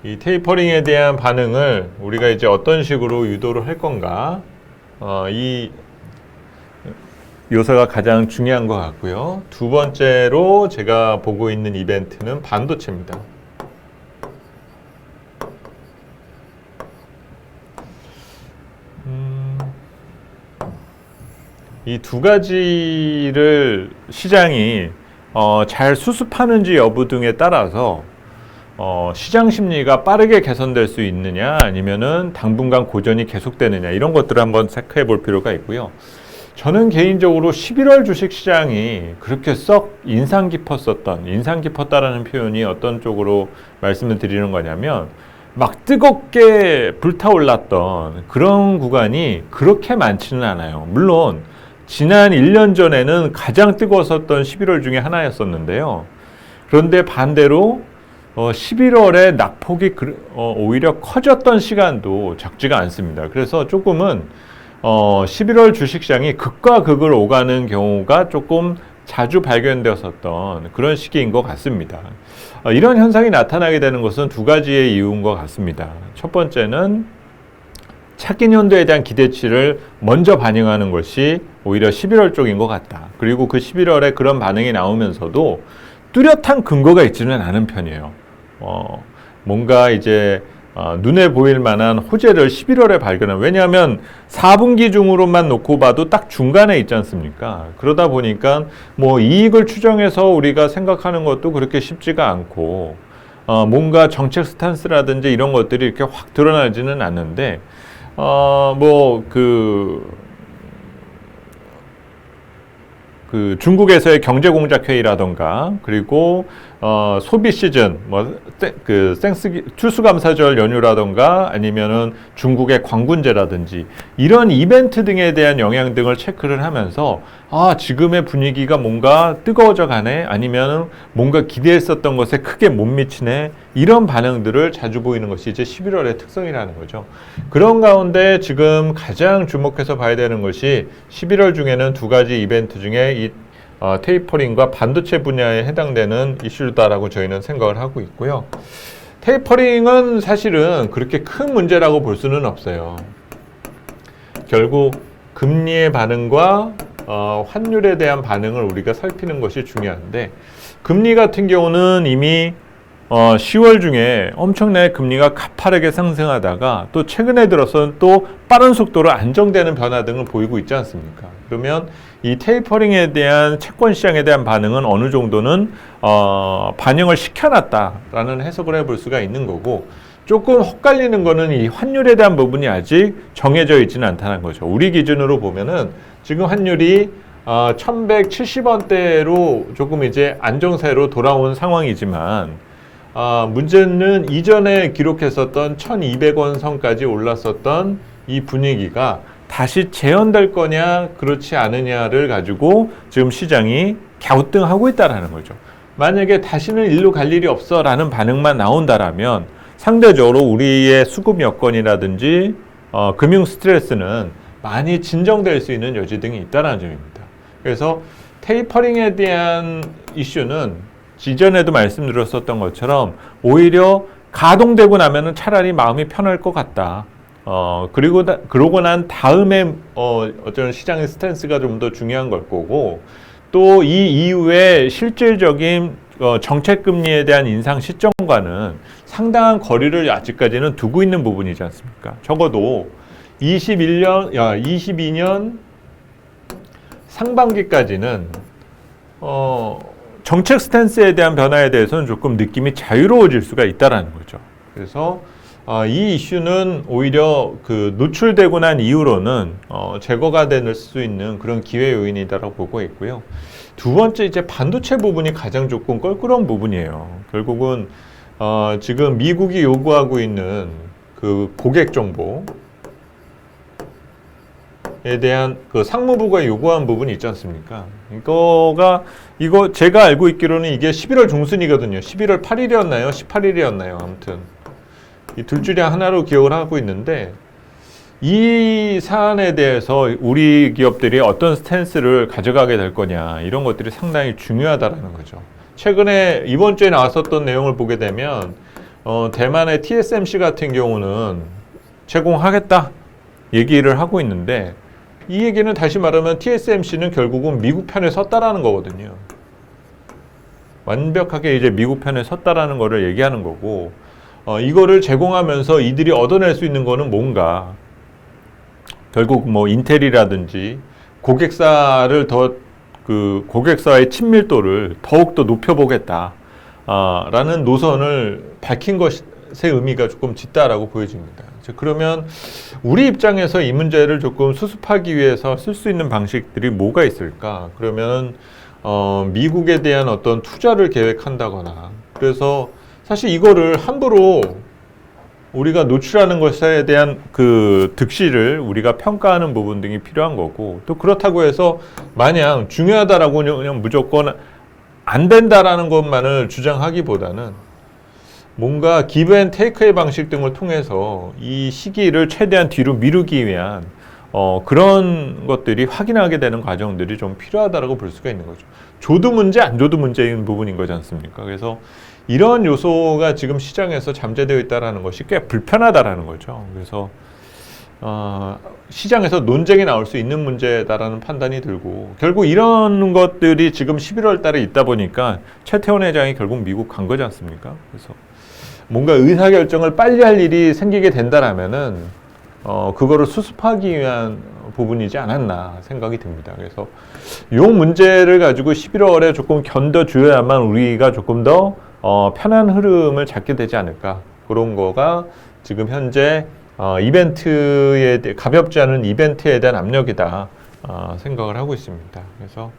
이 테이퍼링에 대한 반응을 우리가 이제 어떤 식으로 유도를 할 건가, 이 요소가 가장 중요한 것 같고요. 두 번째로 제가 보고 있는 이벤트는 반도체입니다. 이 두 가지를 시장이 잘 수습하는지 여부 등에 따라서 시장 심리가 빠르게 개선될 수 있느냐 아니면은 당분간 고전이 계속되느냐 이런 것들을 한번 체크해 볼 필요가 있고요. 저는 개인적으로 11월 주식 시장이 그렇게 썩 인상 깊었다라는 표현이 어떤 쪽으로 말씀을 드리는 거냐면 막 뜨겁게 불타올랐던 그런 구간이 그렇게 많지는 않아요. 물론 지난 1년 전에는 가장 뜨거웠었던 11월 중에 하나였었는데요. 그런데 반대로 11월에 낙폭이 오히려 커졌던 시간도 적지가 않습니다. 그래서 조금은 11월 주식시장이 극과 극을 오가는 경우가 조금 자주 발견되었었던 그런 시기인 것 같습니다. 이런 현상이 나타나게 되는 것은 두 가지의 이유인 것 같습니다. 첫 번째는 차기 년도에 대한 기대치를 먼저 반영하는 것이 오히려 11월 쪽인 것 같다. 그리고 그 11월에 그런 반응이 나오면서도 뚜렷한 근거가 있지는 않은 편이에요. 뭔가 이제 눈에 보일 만한 호재를 11월에 발견한. 왜냐하면 4분기 중으로만 놓고 봐도 딱 중간에 있지 않습니까? 그러다 보니까 뭐 이익을 추정해서 우리가 생각하는 것도 그렇게 쉽지가 않고 뭔가 정책 스탄스라든지 이런 것들이 이렇게 확 드러나지는 않는데 중국에서의 경제공작회의라던가 그리고 소비 시즌 추수감사절 연휴라던가 아니면은 중국의 광군제라든지 이런 이벤트 등에 대한 영향 등을 체크를 하면서 지금의 분위기가 뭔가 뜨거워져 가네 아니면은 뭔가 기대했었던 것에 크게 못 미치네 이런 반응들을 자주 보이는 것이 이제 11월의 특성이라는 거죠. 그런 가운데 지금 가장 주목해서 봐야 되는 것이 11월 중에는 두 가지 이벤트 중에 이 테이퍼링과 반도체 분야에 해당되는 이슈다라고 저희는 생각을 하고 있고요. 테이퍼링은 사실은 그렇게 큰 문제라고 볼 수는 없어요. 결국 금리의 반응과 환율에 대한 반응을 우리가 살피는 것이 중요한데 금리 같은 경우는 이미 10월 중에 엄청나게 금리가 가파르게 상승하다가 또 최근에 들어서는 또 빠른 속도로 안정되는 변화 등을 보이고 있지 않습니까? 그러면 이 테이퍼링에 대한 채권 시장에 대한 반응은 어느 정도는 반영을 시켜놨다라는 해석을 해볼 수가 있는 거고 조금 헛갈리는 거는 이 환율에 대한 부분이 아직 정해져 있지는 않다는 거죠. 우리 기준으로 보면은 지금 환율이 1170원대로 조금 이제 안정세로 돌아온 상황이지만 문제는 이전에 기록했었던 1200원 선까지 올랐었던 이 분위기가 다시 재현될 거냐 그렇지 않느냐를 가지고 지금 시장이 갸우뚱하고 있다는 거죠. 만약에 다시는 일로 갈 일이 없어 라는 반응만 나온다라면 상대적으로 우리의 수급 여건이라든지 금융 스트레스는 많이 진정될 수 있는 여지 등이 있다는 점입니다. 그래서 테이퍼링에 대한 이슈는 이전에도 말씀드렸었던 것처럼 오히려 가동되고 나면은 차라리 마음이 편할 것 같다. 그러고 난 다음에 어떤 시장의 스탠스가 좀 더 중요한 걸 거고 또 이 이후에 실질적인 정책 금리에 대한 인상 시점과는 상당한 거리를 아직까지는 두고 있는 부분이지 않습니까? 적어도 22년 상반기까지는 정책 스탠스에 대한 변화에 대해서는 조금 느낌이 자유로워질 수가 있다라는 거죠. 그래서 이 이슈는 오히려 노출되고 난 이후로는 제거가 될 수 있는 그런 기회 요인이다라고 보고 있고요. 두 번째 이제 반도체 부분이 가장 조금 껄끄러운 부분이에요. 결국은 지금 미국이 요구하고 있는 그 고객 정보에 대한 상무부가 요구한 부분이 있지 않습니까? 이거 제가 알고 있기로는 이게 11월 중순이거든요. 11월 8일이었나요? 18일이었나요? 아무튼 이 둘 중에 하나로 기억을 하고 있는데 이 사안에 대해서 우리 기업들이 어떤 스탠스를 가져가게 될 거냐 이런 것들이 상당히 중요하다라는 거죠. 최근에 이번 주에 나왔었던 내용을 보게 되면 대만의 TSMC 같은 경우는 제공하겠다 얘기를 하고 있는데, 이 얘기는 다시 말하면 TSMC는 결국은 미국 편에 섰다라는 거거든요. 완벽하게 이제 미국 편에 섰다라는 거를 얘기하는 거고, 이거를 제공하면서 이들이 얻어낼 수 있는 거는 뭔가, 결국 뭐 인텔이라든지 고객사를 고객사의 친밀도를 더욱더 높여보겠다 라는 노선을 밝힌 것의 의미가 조금 짙다라고 보여집니다. 그러면 우리 입장에서 이 문제를 조금 수습하기 위해서 쓸 수 있는 방식들이 뭐가 있을까? 그러면 미국에 대한 어떤 투자를 계획한다거나, 그래서 사실 이거를 함부로 우리가 노출하는 것에 대한 그 득실을 우리가 평가하는 부분 등이 필요한 거고, 또 그렇다고 해서 마냥 중요하다라고 그냥 무조건 안 된다라는 것만을 주장하기보다는 뭔가 기브 앤 테이크의 방식 등을 통해서 이 시기를 최대한 뒤로 미루기 위한 그런 것들이 확인하게 되는 과정들이 좀 필요하다라고 볼 수가 있는 거죠. 줘도 문제, 안 줘도 문제인 부분인 거지 않습니까? 그래서 이런 요소가 지금 시장에서 잠재되어 있다는 것이 꽤 불편하다라는 거죠. 그래서 시장에서 논쟁이 나올 수 있는 문제다라는 판단이 들고, 결국 이런 것들이 지금 11월 달에 있다 보니까 최태원 회장이 결국 미국 간 거지 않습니까? 그래서 뭔가 의사결정을 빨리 할 일이 생기게 된다라면은 그거를 수습하기 위한 부분이지 않았나 생각이 듭니다. 그래서 이 문제를 가지고 11월에 조금 견뎌줘야만 우리가 조금 더 편한 흐름을 잡게 되지 않을까, 그런 거가 지금 현재 가볍지 않은 이벤트에 대한 압력이다 생각을 하고 있습니다. 그래서